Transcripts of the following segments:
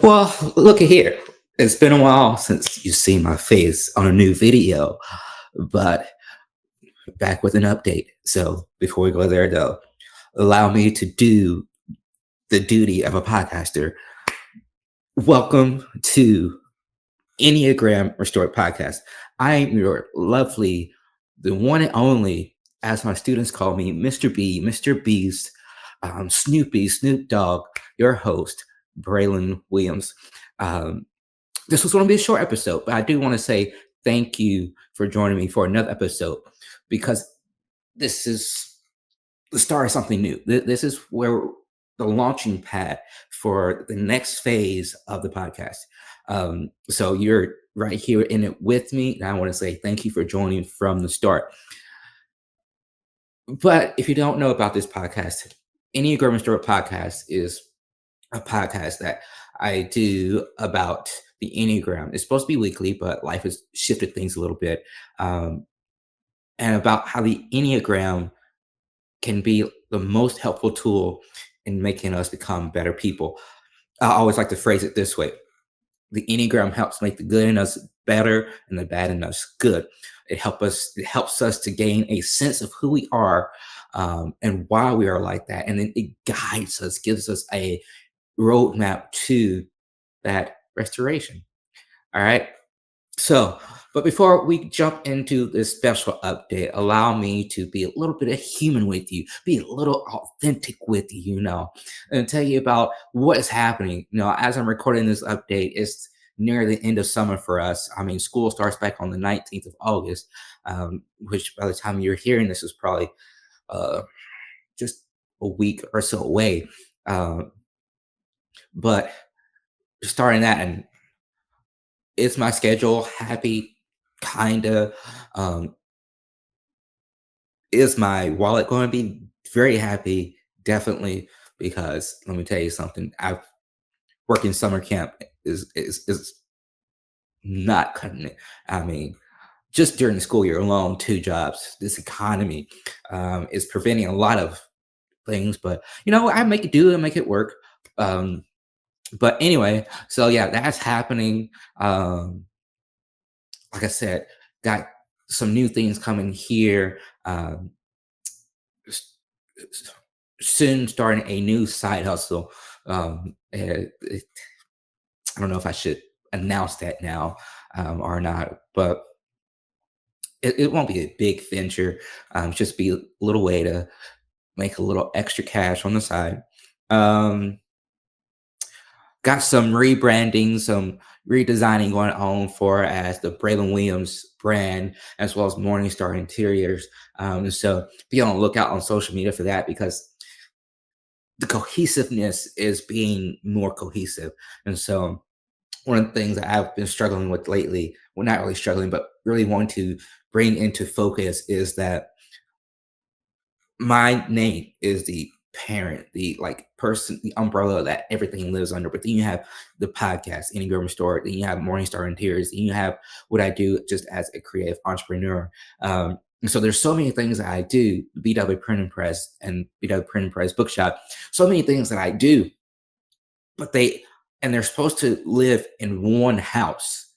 Well, look at here. It's been a while since you've seen my face on a new video, but back with an update. So before we go there, though, allow me to do the duty of a podcaster. Welcome to Enneagram Restored Podcast. I am your lovely, the one and only, as my students call me, Mr. B, Mr. Beast, Snoopy, Snoop Dogg, your host, Braylon Williams. Um, this was going to be a short episode, but I do want to say thank you for joining me for another episode because this is the start of something new. This is where the launching pad for the next phase of the podcast. So you're right here in it with me, and I want to say thank you for joining from the start. But if you don't know about this podcast, Enneagram Restored Podcast is a podcast that I do about the Enneagram. It's supposed to be weekly, but life has shifted things a little bit. Um, and about how the Enneagram can be the most helpful tool in making us become better people. I always like to phrase it this way: the Enneagram helps make the good in us better and the bad in us good. It helps us to gain a sense of who we are, and why we are like that. And then it guides us, gives us a roadmap to that restoration. All right. So, but before we jump into this special update, allow me to be a little bit of human with you, be a little authentic with you, and tell you about what is happening. As I'm recording this update, it's near the end of summer for us. I mean, school starts back on the 19th of August, which by the time you're hearing this is probably uh, just a week or so away. Um, but starting that, and is my schedule happy? Kinda. Um, is my wallet going to be very happy? Definitely, because let me tell you something. I've working summer camp is not cutting it. I mean, just during the school year alone, two jobs. This economy is preventing a lot of things, but I make it do and make it work. Um, but anyway, so yeah, that's happening. Like I said, got some new things coming here. S- Soon starting a new side hustle. I don't know if I should announce that now, or not, but it won't be a big venture. Just be a little way to make a little extra cash on the side. Um, Got some rebranding, some redesigning going on for as the Braylon Williams brand, as well as Morningstar Interiors. So be on the lookout on social media for that because the cohesiveness is being more cohesive. And so one of the things that I've been struggling with lately, well, not really struggling, but really wanting to bring into focus is that my name is the parent, the like person, the umbrella that everything lives under. But then you have the podcast, Enneagram Restored, then you have Morningstar Interiors, then you have what I do just as a creative entrepreneur. And so there's so many things that I do, BW Print and Press and BW Print and Press Bookshop, so many things that I do, but they're supposed to live in one house.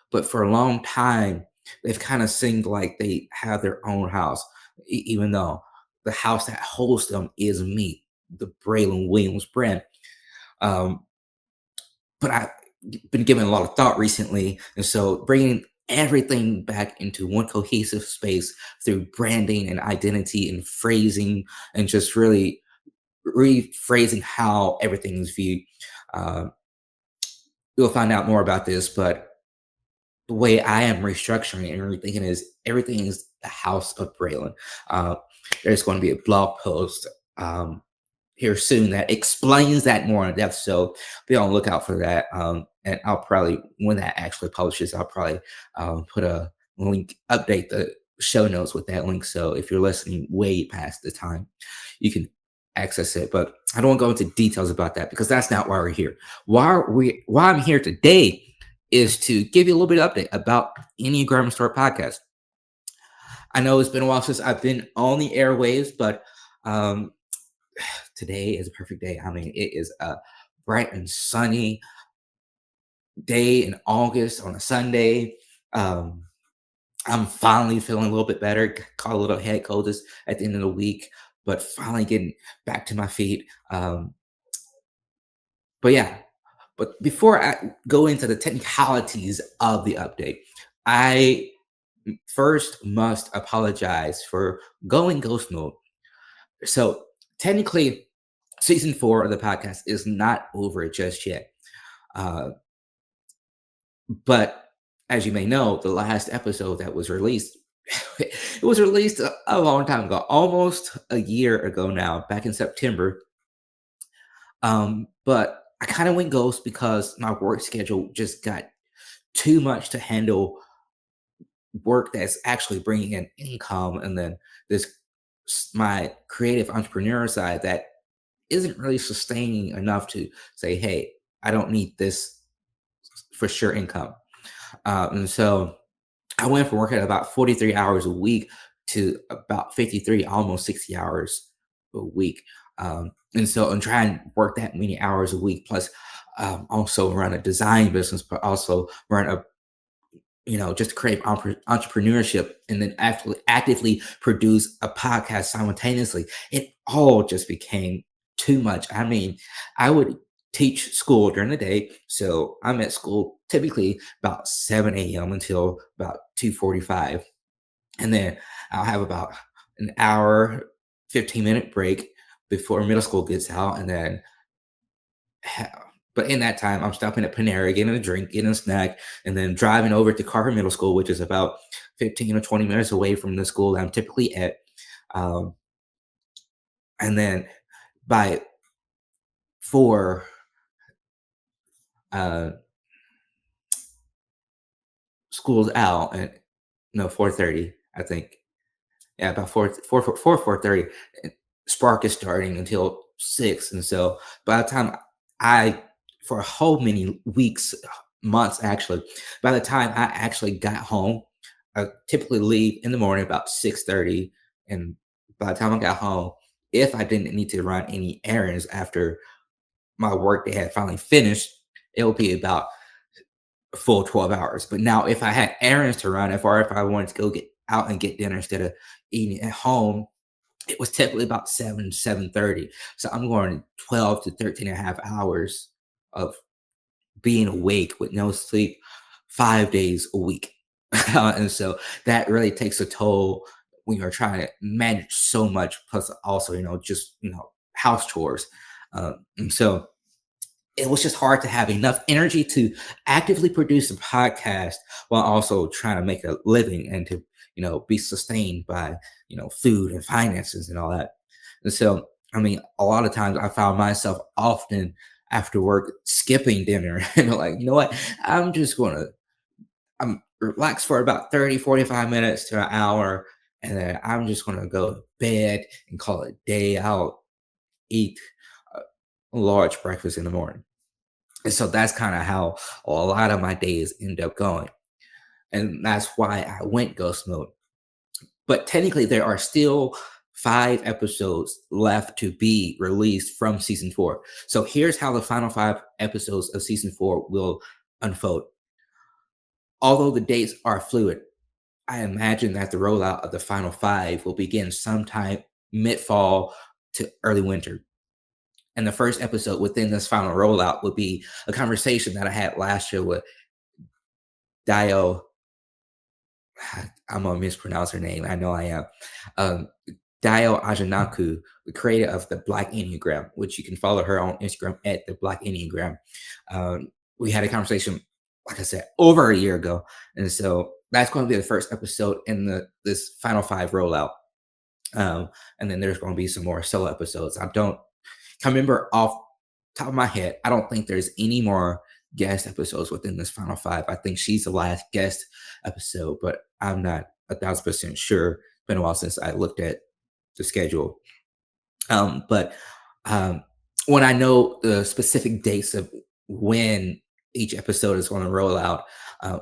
But for a long time, they've kind of seemed like they have their own house, even though the house that holds them is me, the Braylon Williams brand. Um, but I've been given a lot of thought recently, and so bringing everything back into one cohesive space through branding and identity and phrasing, and just really rephrasing how everything is viewed. Uh, you'll find out more about this, but the way I am restructuring and rethinking is everything is the house of Braylon. Uh, there's going to be a blog post here soon that explains that more in depth. So be on the lookout for that. And I'll probably, when that actually publishes, I'll probably put a link, update the show notes with that link. So if you're listening way past the time, you can access it. But I don't want to go into details about that because that's not why we're here. Why I'm here today is to give you a little bit of update about Enneagram Store podcast. I know it's been a while since I've been on the airwaves, but um, today is a perfect day. I mean, it is bright and sunny. day in August on a Sunday. Um, I'm finally feeling a little bit better. Caught a little head cold just at the end of the week, but finally getting back to my feet. But yeah, but before I go into the technicalities of the update, I first must apologize for going ghost mode. So technically, season 4 of the podcast is not over just yet. Uh, but as you may know, the last episode that was released, it was released a long time ago, almost a year ago now, back in September. But I kind of went ghost because my work schedule just got too much to handle, work that's actually bringing in income, and then this my creative entrepreneur side that isn't really sustaining enough to say, hey, I don't need this for sure income. And so I went from working about 43 hours a week to about 53, almost 60 hours a week. And so I'm trying to work that many hours a week, plus also run a design business, but also run a, just create entrepreneurship, and then actively produce a podcast simultaneously. It all just became too much. I mean, I would teach school during the day, so I'm at school typically about 7 a.m. until about 2:45, and then I'll have about an hour, 15-minute break before middle school gets out, and then but in that time, I'm stopping at Panera, getting a drink, getting a snack, and then driving over to Carver Middle School, which is about 15 or 20 minutes away from the school that I'm typically at. Um, and then by 4, uh, school's out, and no, 4:30, I think. Yeah, about 4:30. Spark is starting until 6, and so by the time I, for a whole many weeks, months actually, by the time I actually got home, I typically leave in the morning about 6:30, and by the time I got home, if I didn't need to run any errands after my work day had finally finished, it would be about a full 12 hours. But now if I had errands to run, if I wanted to go get out and get dinner instead of eating at home, it was typically about 7:30. So I'm going 12 to 13 and a half hours of being awake with no sleep 5 days a week. And so that really takes a toll when you're trying to manage so much, plus also, just, house chores. And so it was just hard to have enough energy to actively produce a podcast while also trying to make a living and to, be sustained by, food and finances and all that. And so, I mean, a lot of times I found myself often after work skipping dinner and like, you know what, I'm just going to, I'm relax for about 30, 45 minutes to an hour. And then I'm just going to go to bed and call it a day. I'll eat a large breakfast in the morning. And so that's kind of how a lot of my days end up going. And that's why I went ghost mode. But technically, there are still 5 episodes left to be released from season 4. So here's how the final 5 episodes of season 4 will unfold. Although the dates are fluid, I imagine that the rollout of the final 5 will begin sometime mid fall to early winter. And the first episode within this final rollout would be a conversation that I had last year with Dio. I'm gonna mispronounce her name. I know I am. Um, Dio Ajanaku, the creator of the Black Enneagram, which you can follow her on Instagram at the Black Enneagram. We had a conversation, like I said, over a year ago, and so that's going to be the first episode in this final 5 rollout. And then there's going to be some more solo episodes. I don't can remember off top of my head. I don't think there's any more guest episodes within this final 5. I think she's the last guest episode, but I'm not 1,000% sure. It's been a while since I looked at the schedule. But when I know the specific dates of when each episode is going to roll out, uh,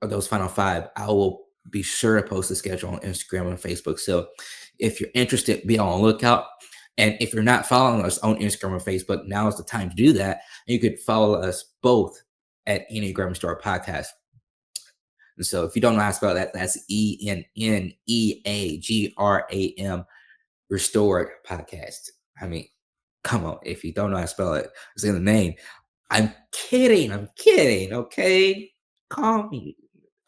of those final 5, I will be sure to post the schedule on Instagram and Facebook. So if you're interested, be on the lookout. And if you're not following us on Instagram or Facebook, now is the time to do that. You could follow us both at Enneagram Store Podcast. And so if you don't know how to spell that, that's ENNEAGRAM Restored Podcast. I mean, come on. If you don't know how to spell it, it's in the name. I'm kidding. I'm kidding. Okay. Call me.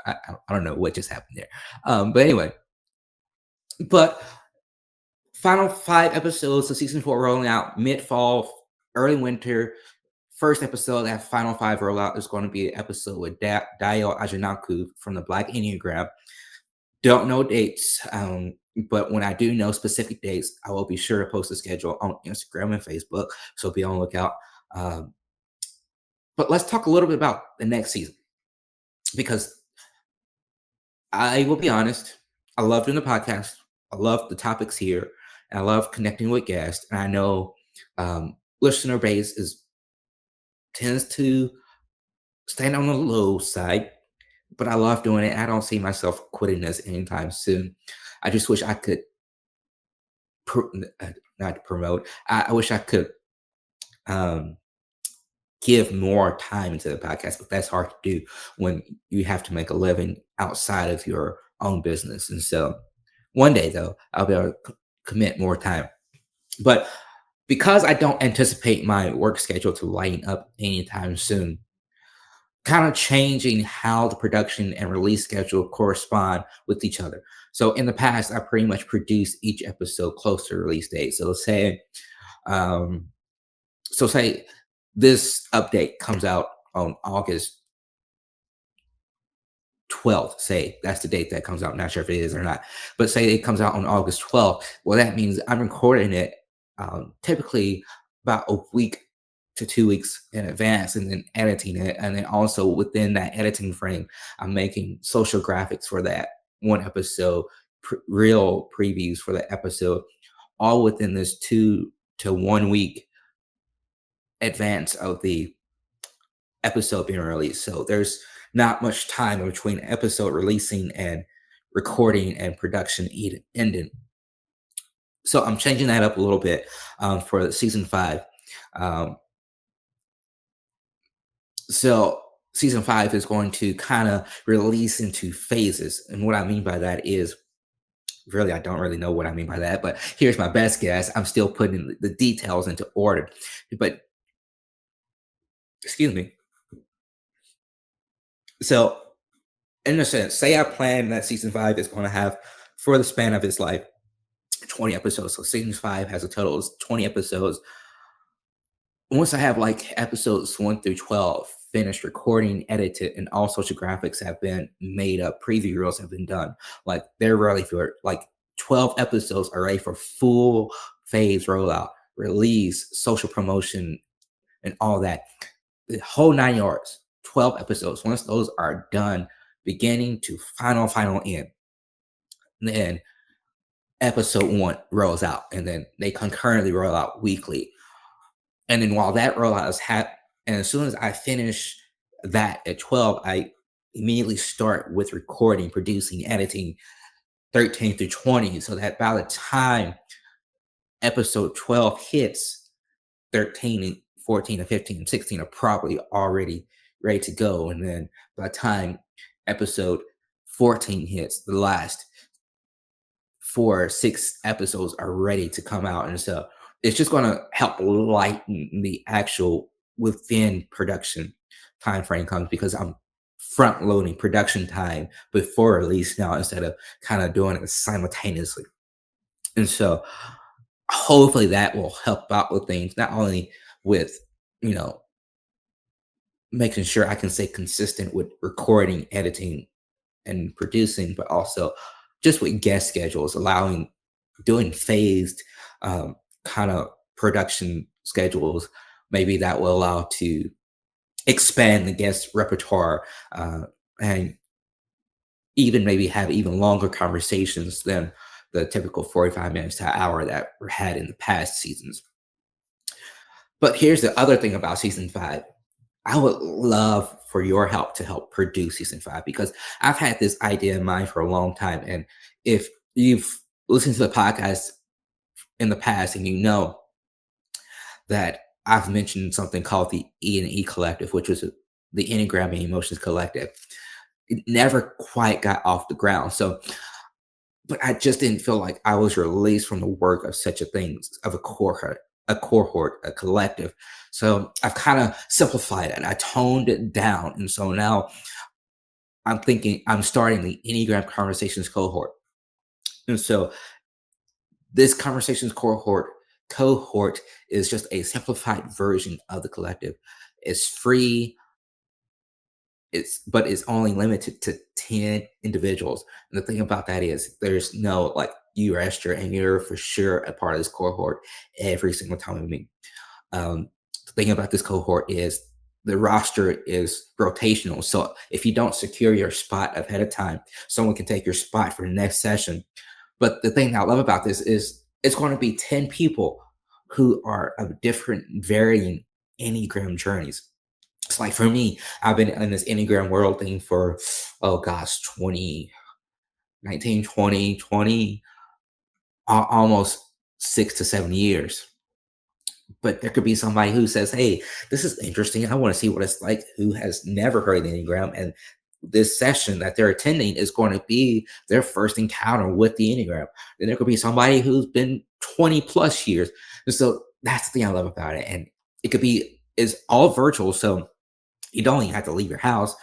I don't know what just happened there. But anyway, but final 5 episodes of season 4 rolling out mid fall, early winter. First episode, that final 5 rollout is going to be an episode with Dio Ajinaku from the Black Enneagram. Don't know dates, but when I do know specific dates, I will be sure to post a schedule on Instagram and Facebook. So be on the lookout. Um, but let's talk a little bit about the next season because I will be honest, I love doing the podcast. I love the topics here. And I love connecting with guests. And I know listener base is tends to stand on the low side, but I love doing it. I don't see myself quitting this anytime soon. I just wish I could pro- not promote. I wish I could um, give more time to the podcast, but that's hard to do when you have to make a living outside of your own business. And so, one day though, I'll be able to commit more time. But because I don't anticipate my work schedule to lighten up anytime soon, kind of changing how the production and release schedule correspond with each other. So in the past, I pretty much produced each episode close to release date. Um, say this update comes out on August 12th. Say that's the date that comes out. I'm not sure if it is or not, but say it comes out on August 12th. Well, that means I'm recording it typically about a week to 2 weeks in advance and then editing it. And then also within that editing frame, I'm making social graphics for that one episode, real previews for the episode, all within this 2 to 1 week advance of the episode being released. So there's not much time between episode releasing and recording and production ending. So I'm changing that up a little bit for season 5. Um, so season 5 is going to kind of release into phases. And what I mean by that is really, I don't really know what I mean by that, but here's my best guess. I'm still putting the details into order. But excuse me. So in a sense, say I plan that season 5 is going to have for the span of its life 20 episodes. So season 5 has a total of 20 episodes. Once I have like episodes 1 through 12 finished recording, edited, and all social graphics have been made up, preview reels have been done. Like they're ready for like 12 episodes are ready for full phase rollout, release, social promotion, and all that. The whole 9 yards, 12 episodes. Once those are done, beginning to final end, then episode 1 rolls out, and then they concurrently roll out weekly. And then while that rollout is happening, and as soon as I finish that at 12, I immediately start with recording, producing, editing 13 through 20, so that by the time episode 12 hits, 13 and 14 and 15 and 16 are probably already ready to go. And then by the time episode 14 hits, the last 4 or 6 episodes are ready to come out. And so it's just going to help lighten the actual within production time frame comes because I'm front loading production time before release now instead of kind of doing it simultaneously. And so hopefully that will help out with things, not only with, you know, making sure I can stay consistent with recording, editing, and producing, but also just with guest schedules, allowing doing phased kind of production schedules. Maybe that will allow to expand the guest repertoire and even maybe have even longer conversations than the typical 45 minutes to an hour that were had in the past seasons. But here's the other thing about season 5. I would love for your help to help produce season 5 because I've had this idea in mind for a long time. And if you've listened to the podcast in the past and you know that I've mentioned something called the E and E Collective, which was the Enneagram and Emotions Collective. It never quite got off the ground. So, but I just didn't feel like I was released from the work of such a thing, of a collective. So I've kind of simplified it. I toned it down. And so now I'm thinking I'm starting the Enneagram Conversations cohort. And so this conversations cohort is just a simplified version of the collective. It's free. But it's only limited to 10 individuals. And the thing about that is there's no like you register and you're for sure a part of this cohort every single time we meet. The thing about this cohort is the roster is rotational. So if you don't secure your spot ahead of time, someone can take your spot for the next session. But the thing I love about this is it's going to be 10 people who are of different varying Enneagram journeys. It's like for me, I've been in this Enneagram world thing for, oh gosh, 20, almost 6 to 7 years. But there could be somebody who says, hey, this is interesting. I want to see what it's like, who has never heard of the Enneagram. And this session that they're attending is going to be their first encounter with the Enneagram. Then there could be somebody who's been 20 plus years. And so that's the thing I love about it. And it could be, it's all virtual. So you don't even have to leave your house.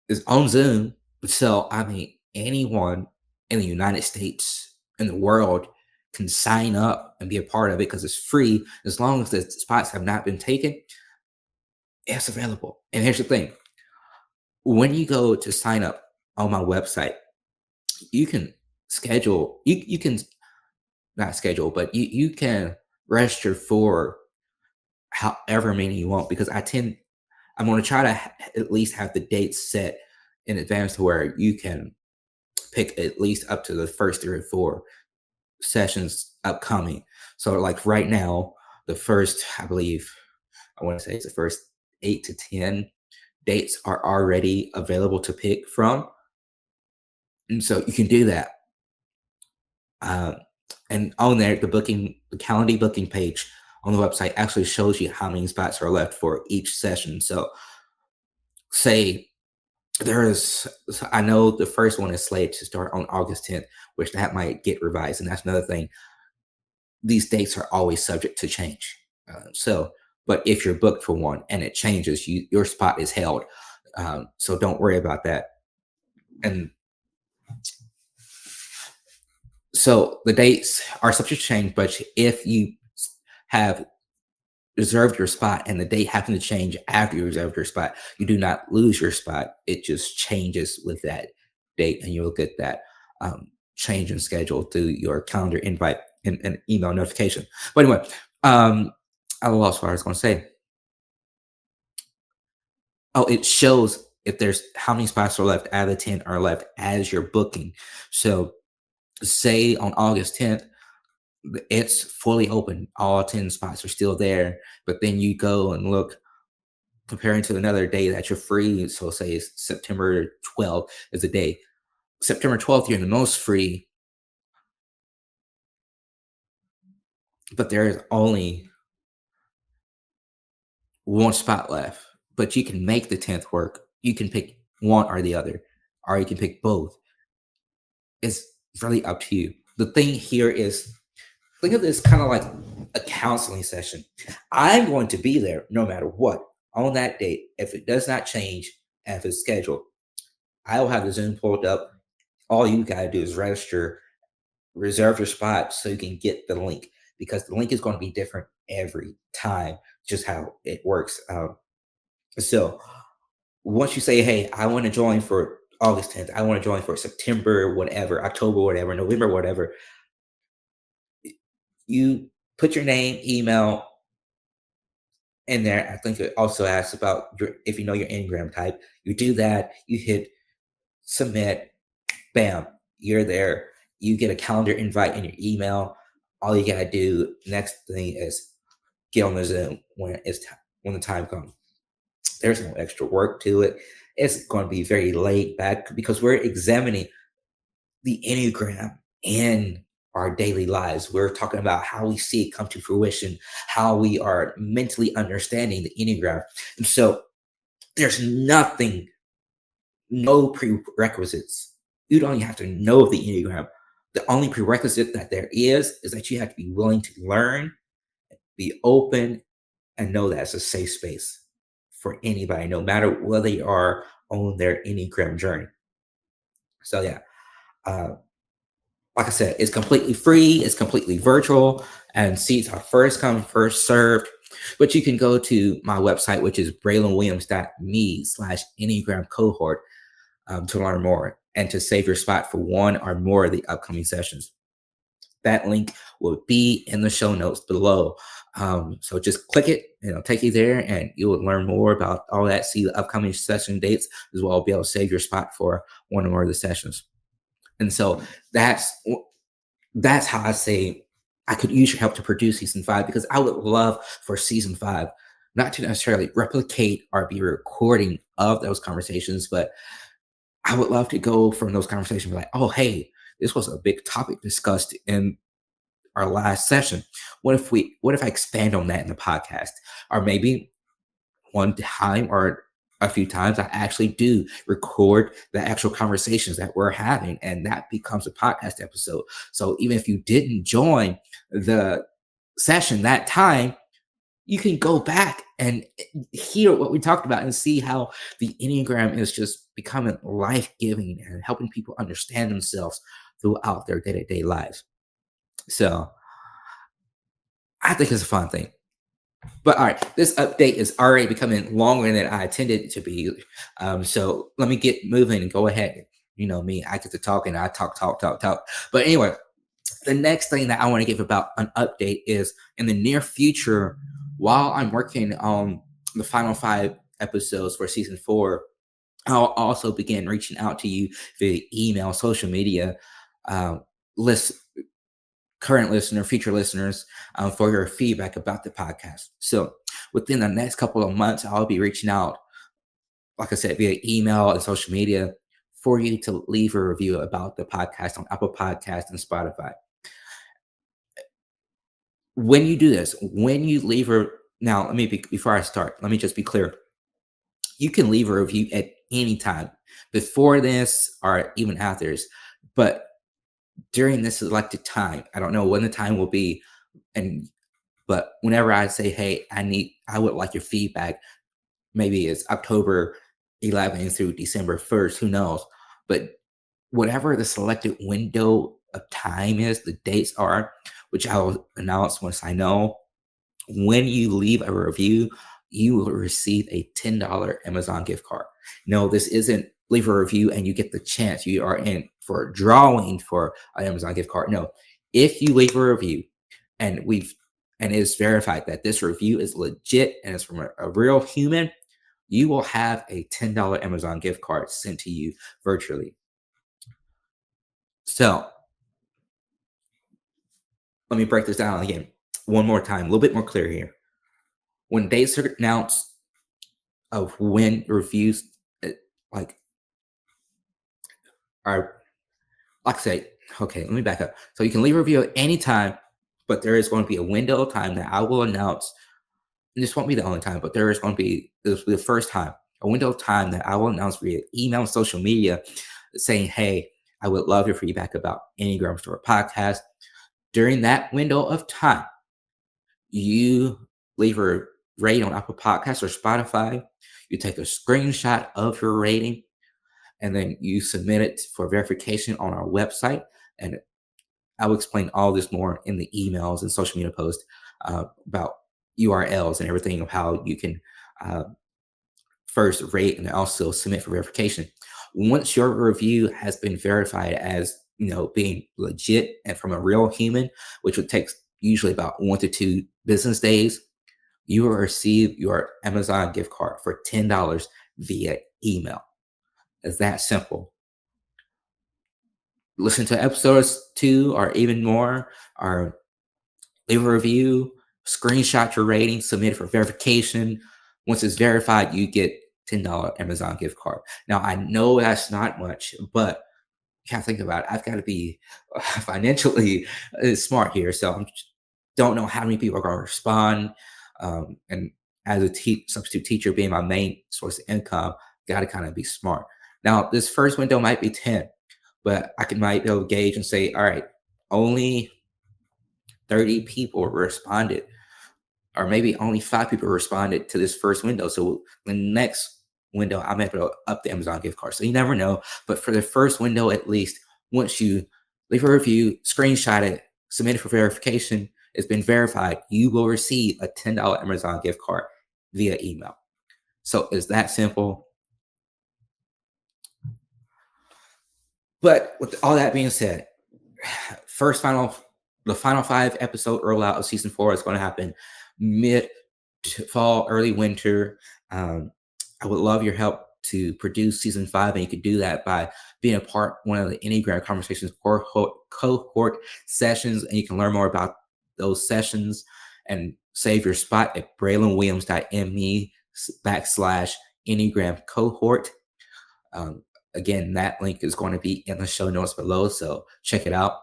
It's on Zoom. So, I mean, anyone in the United States, in the world, can sign up and be a part of it because it's free. As long as the spots have not been taken, it's available. And here's the thing, when you go to sign up on my website, you can you can not schedule, but you can register for however many you want because I'm going to try to at least have the dates set in advance to where you can pick at least up to the first 3 or 4 sessions upcoming. So, like right now, the first, I believe, I want to say it's the first 8 to 10 dates are already available to pick from. And so you can do that. Uh, and on there, the calendar booking page on the website actually shows you how many spots are left for each session. So, say I know the first one is slated to start on August 10th, which that might get revised. And that's another thing. These dates are always subject to change. But if you're booked for one and it changes, your spot is held. So don't worry about that. And so the dates are subject to change, but if you have reserved your spot and the date happened to change after you reserved your spot, you do not lose your spot. It just changes with that date, and you'll get that change in schedule through your calendar invite and email notification. But anyway, I lost what I was going to say. Oh, it shows if there's how many spots are left out of the 10 are left as you're booking. So say on August 10th, it's fully open. All 10 spots are still there. But then you go and look comparing to another day that you're free. So say it's September 12th is the day. September 12th, you're the most free, but there is only one spot left. But you can make the 10th work. You can pick one or the other, or you can pick both. It's really up to you. The thing here is think of this kind of like a counseling session. I'm going to be there no matter what on that date. If it does not change, and if it's scheduled, I will have the Zoom pulled up. All you got to do is register, reserve your spot so you can get the link because the link is going to be different every time, just how it works. So once you say, hey, I want to join for August 10th, I want to join for September, whatever, October, whatever, November, whatever, you put your name, email in there. I think it also asks about if you know your Enneagram type. You do that, you hit submit, bam, you're there. You get a calendar invite in your email. All you gotta do next thing is get on the Zoom when the time comes. There's no extra work to it. It's going to be very laid back because we're examining the Enneagram in our daily lives. We're talking about how we see it come to fruition, how we are mentally understanding the Enneagram. And so There's nothing, no prerequisites. You don't even have to know the Enneagram. The only prerequisite that there is that you have to be willing to learn, be open, and know that it's a safe space for anybody, no matter where they are on their Enneagram journey. So yeah, uh, like I said, it's completely free, it's completely virtual, and seats are first come, first served. But you can go to my website, which is braylonwilliams.me/Enneagram cohort to learn more and to save your spot for one or more of the upcoming sessions. That link will be in the show notes below. So just click it, and it'll take you there, and you will learn more about all that. See the upcoming session dates as well. Be able to save your spot for one or more of the sessions. And so that's that's how I say I could use your help to produce season five, because I would love for season five not to necessarily replicate or be a recording of those conversations, but I would love to go from those conversations like, oh, hey, this was a big topic discussed in our last session. What if I expand on that in the podcast? Or maybe one time or a few times I actually do record the actual conversations that we're having, and that becomes a podcast episode. So even if you didn't join the session that time, you can go back and hear what we talked about and see how the Enneagram is just becoming life-giving and helping people understand themselves throughout their day-to-day lives. So I think it's a fun thing. But all right, this update is already becoming longer than I intended it to be. So let me get moving and go ahead. You know me, I get to talk and I talk, talk, talk, talk. But anyway, the next thing that I want to give about an update is in the near future, while I'm working on the final 5 episodes for season 4, I'll also begin reaching out to you via email, social media, uh, list current listener, future listeners, for your feedback about the podcast. So within the next couple of months, I'll be reaching out, like I said, via email and social media for you to leave a review about the podcast on Apple Podcasts and Spotify. When you do this, when you leave a now, let me be, before I start, let me just be clear. You can leave a review at any time before this or even after this, but during this selected time, I don't know when the time will be, and but whenever I say, hey, I would like your feedback, maybe it's October 11th through December 1st, who knows? But whatever the selected window of time is, the dates are, which I will announce once I know, when you leave a review, you will receive a $10 Amazon gift card. No, this isn't leave a review and you get the chance. You are in for a drawing for an Amazon gift card. No, if you leave a review and it's verified that this review is legit and it's from a real human, you will have a $10 Amazon gift card sent to you virtually. So let me break this down again one more time, a little bit more clear here. When dates are announced of when reviews uh, like are, like I say, okay, let me back up. So you can leave a review at any time, but there is going to be a window of time that I will announce. And this won't be the only time, but there is going to be, this will be the first time, a window of time that I will announce via email and social media saying, hey, I would love your feedback about Enneagram Store podcast. During that window of time, you leave a rate on Apple Podcasts or Spotify. You take a screenshot of your rating, and then you submit it for verification on our website. And I'll explain all this more in the emails and social media posts about URLs and everything of how you can uh, first rate and also submit for verification. Once your review has been verified as being legit and from a real human, which would take usually about 1 to 2 business days, you will receive your Amazon gift card for $10 via email. It's that simple. Listen to episodes 2 or even more, or leave a review, screenshot your rating, submit it for verification. Once it's verified, you get $10 Amazon gift card. Now, I know that's not much, but you can't think about it. I've got to be financially smart here. So I don't know how many people are going to respond and as a substitute teacher being my main source of income, got to kind of be smart. Now, this first window might be 10, but might be able to gauge and say, all right, only 30 people responded, or maybe only 5 people responded to this first window. So the next window, I'm able to up the Amazon gift card. So you never know. But for the first window, at least, once you leave a review, screenshot it, submit it for verification, it's been verified, you will receive a $10 Amazon gift card via email. So it's that simple. But with all that being said, first final the final 5 episode rollout of season 4 is going to happen mid fall, early winter. I would love your help to produce season 5, and you could do that by being a part one of the Enneagram conversations cohort sessions, and you can learn more about those sessions and save your spot at braylonwilliams.me/Enneagram cohort. Um, Again, that link is going to be in the show notes below, so check it out.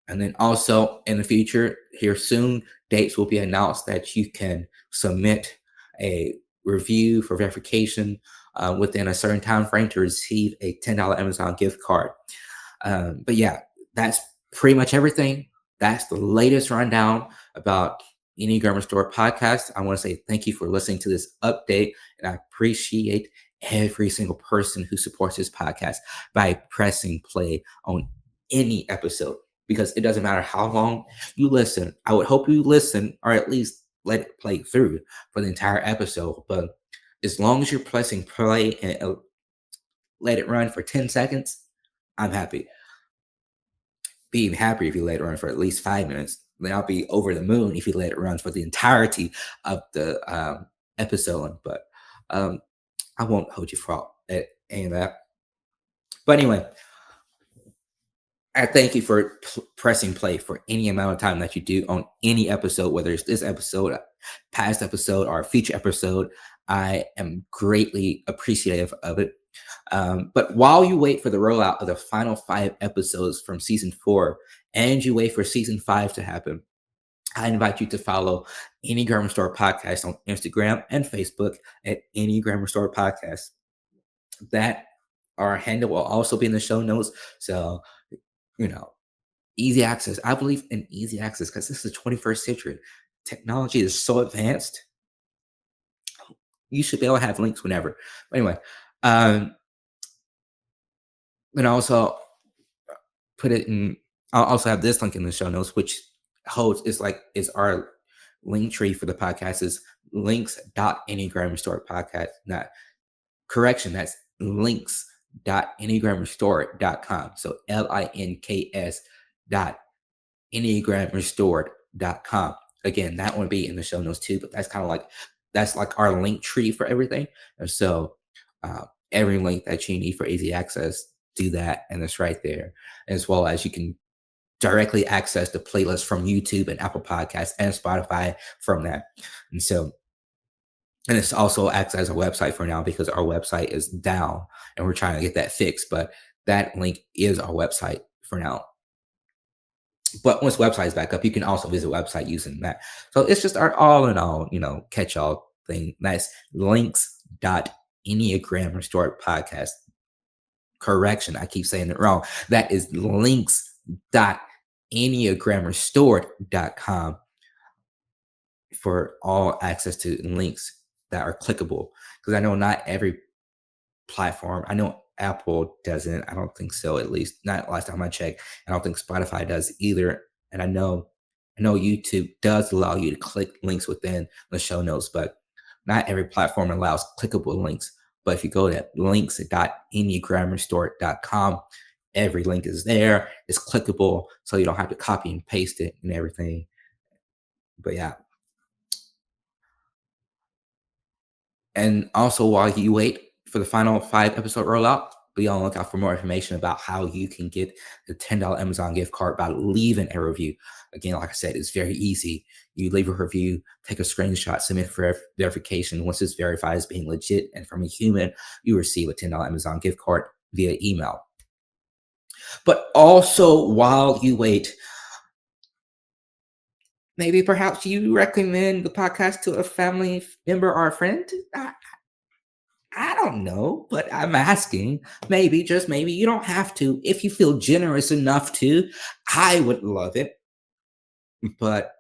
And then also in the future, here soon, dates will be announced that you can submit a review for verification within a certain time frame to receive a $10 Amazon gift card. But yeah, that's pretty much everything. That's the latest rundown about Enneagram Restored podcast. I want to say thank you for listening to this update, and I appreciate every single person who supports this podcast by pressing play on any episode, because it doesn't matter how long you listen. I would hope you listen, or at least let it play through for the entire episode. But as long as you're pressing play and let it run for 10 seconds, I'm happy. Be even happier if you let it run for at least 5 minutes. Then I'll be over the moon if you let it run for the entirety of the episode. But I won't hold you for any of that. But anyway, I thank you for pressing play for any amount of time that you do on any episode, whether it's this episode, a past episode, or a future episode. I am greatly appreciative of it. But while you wait for the rollout of the final 5 episodes from season 4, and you wait for season 5 to happen, I invite you to follow Enneagram Restored Podcast on Instagram and Facebook at Enneagram Restored Podcast. That our handle will also be in the show notes. So, easy access. I believe in easy access because this is the 21st century. Technology is so advanced. You should be able to have links whenever. But anyway, and also put it in. I'll also have this link in the show notes, which is our link tree for the podcast is links.enneagram restored podcast. Not correction, that's links.enneagramrestored.com. So links.enneagramrestored.com. Again, that would be in the show notes too, but that's like our link tree for everything. And so every link that you need for easy access, do that, and it's right there. As well as you can directly access the playlist from YouTube and Apple Podcasts and Spotify from that. And it's also acts as a website for now because our website is down and we're trying to get that fixed. But that link is our website for now. But once website is back up, you can also visit website using that. So it's just our all in all, catch all thing. That's links.enneagram restored podcast. Correction, I keep saying it wrong. That is links.enneagramrestored.com for all access to links that are clickable. Because I know not every platform, I know Apple doesn't. I don't think so, at least not last time I checked. I don't think Spotify does either. And I know YouTube does allow you to click links within the show notes, but not every platform allows clickable links. But if you go to links.enneagramrestored.com, every link is there. It's clickable, so you don't have to copy and paste it and everything. But yeah. And also, while you wait for the final 5 episode rollout, be on the lookout for more information about how you can get the $10 Amazon gift card by leaving a review. Again, like I said, it's very easy. You leave a review, take a screenshot, submit for verification. Once it's verified as being legit and from a human, you receive a $10 Amazon gift card via email. But also, while you wait, maybe perhaps you recommend the podcast to a family member or a friend. I don't know, but I'm asking. Maybe, just maybe, you don't have to. If you feel generous enough to, I would love it. But,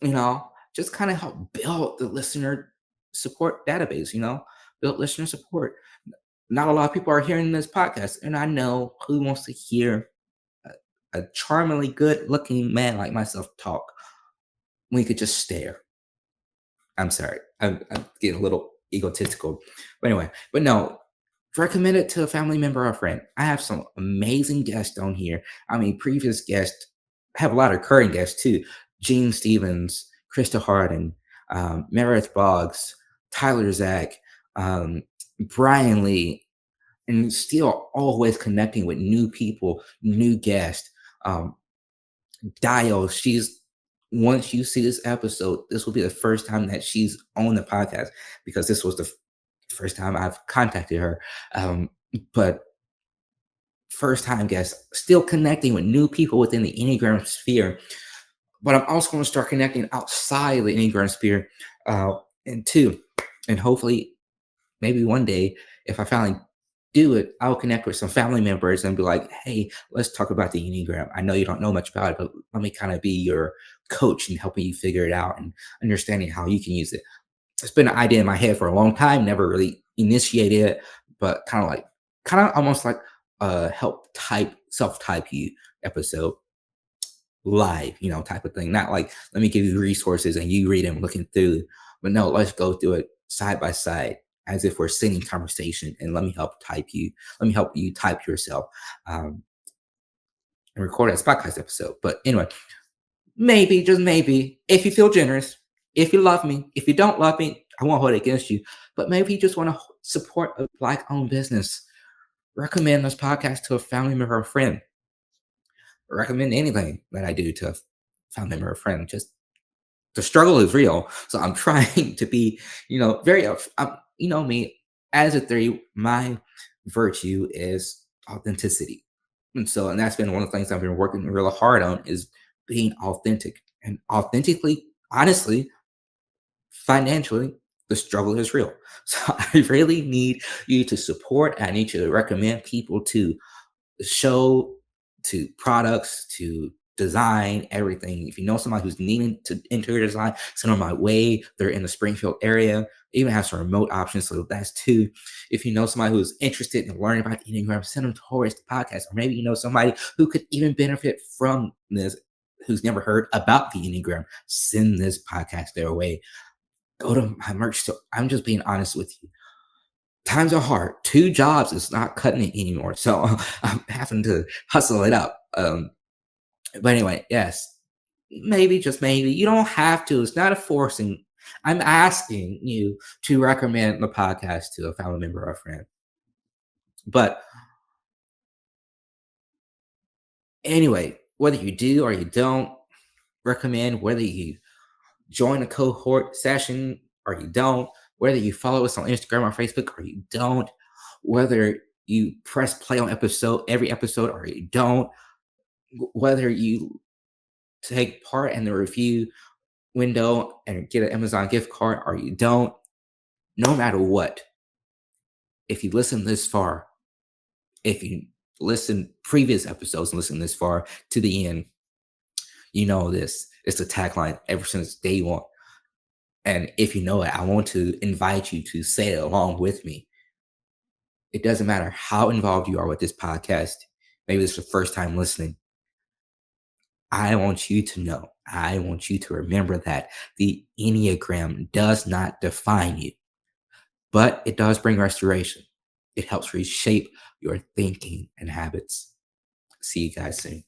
just kind of help build the listener support database, build listener support. Not a lot of people are hearing this podcast, and I know who wants to hear a charmingly good looking man like myself talk. We could just stare. I'm sorry. I'm getting a little egotistical. But anyway, but no, recommend it to a family member or friend. I have some amazing guests on here. I mean, previous guests have a lot of current guests too. Gene Stevens, Krista Harden, Meredith Boggs, Tyler Zach, um, Brian Lee, and still always connecting with new people, new guests. Um, Dio, she's once you see this episode, this will be the first time that she's on the podcast because this was the first time I've contacted her. But first time guest, still connecting with new people within the Enneagram sphere. But I'm also going to start connecting outside the Enneagram sphere. Uh, and two, and hopefully maybe one day, if I finally do it, I'll connect with some family members and be like, hey, let's talk about the Enneagram. I know you don't know much about it, but let me kind of be your coach and helping you figure it out and understanding how you can use it. It's been an idea in my head for a long time, never really initiated it, but kind of almost like help self type you episode live, type of thing. Not like let me give you resources and you read them looking through, but no, let's go through it side by side as if we're sitting in conversation and let me help type you. Let me help you type yourself and record a podcast episode. But anyway, maybe, just maybe, if you feel generous, if you love me, if you don't love me, I won't hold it against you. But maybe you just want to support a black owned business. Recommend this podcast to a family member or friend. Recommend anything that I do to a family member or friend. Just the struggle is real. So I'm trying to be, very, me as a three, my virtue is authenticity. And that's been one of the things I've been working really hard on is being authentic and authentically, honestly, financially, the struggle is real. So I really need you to support. I need you to recommend people to the show, to products, to design, everything. If you know somebody who's needing to interior design, send them my way. They're in the Springfield area. They even have some remote options, so that's two. If you know somebody who's interested in learning about Enneagram, send them towards the podcast. Or maybe you know somebody who could even benefit from this, who's never heard about the Enneagram. Send this podcast their way. Go to my merch store. I'm just being honest with you. Times are hard. Two jobs is not cutting it anymore. So I'm having to hustle it up. But anyway, yes, maybe, just maybe. You don't have to. It's not a forcing. I'm asking you to recommend the podcast to a family member or friend. But anyway, whether you do or you don't recommend, whether you join a cohort session or you don't, whether you follow us on Instagram or Facebook or you don't, whether you press play on every episode or you don't, whether you take part in the review window and get an Amazon gift card or you don't, no matter what, if you listen this far, if you listen previous episodes and listen this far to the end, you know this. It's the tagline ever since day one. And if you know it, I want to invite you to say it along with me. It doesn't matter how involved you are with this podcast. Maybe it's the first time listening. I want you to know, I want you to remember that the Enneagram does not define you, but it does bring restoration. It helps reshape your thinking and habits. See you guys soon.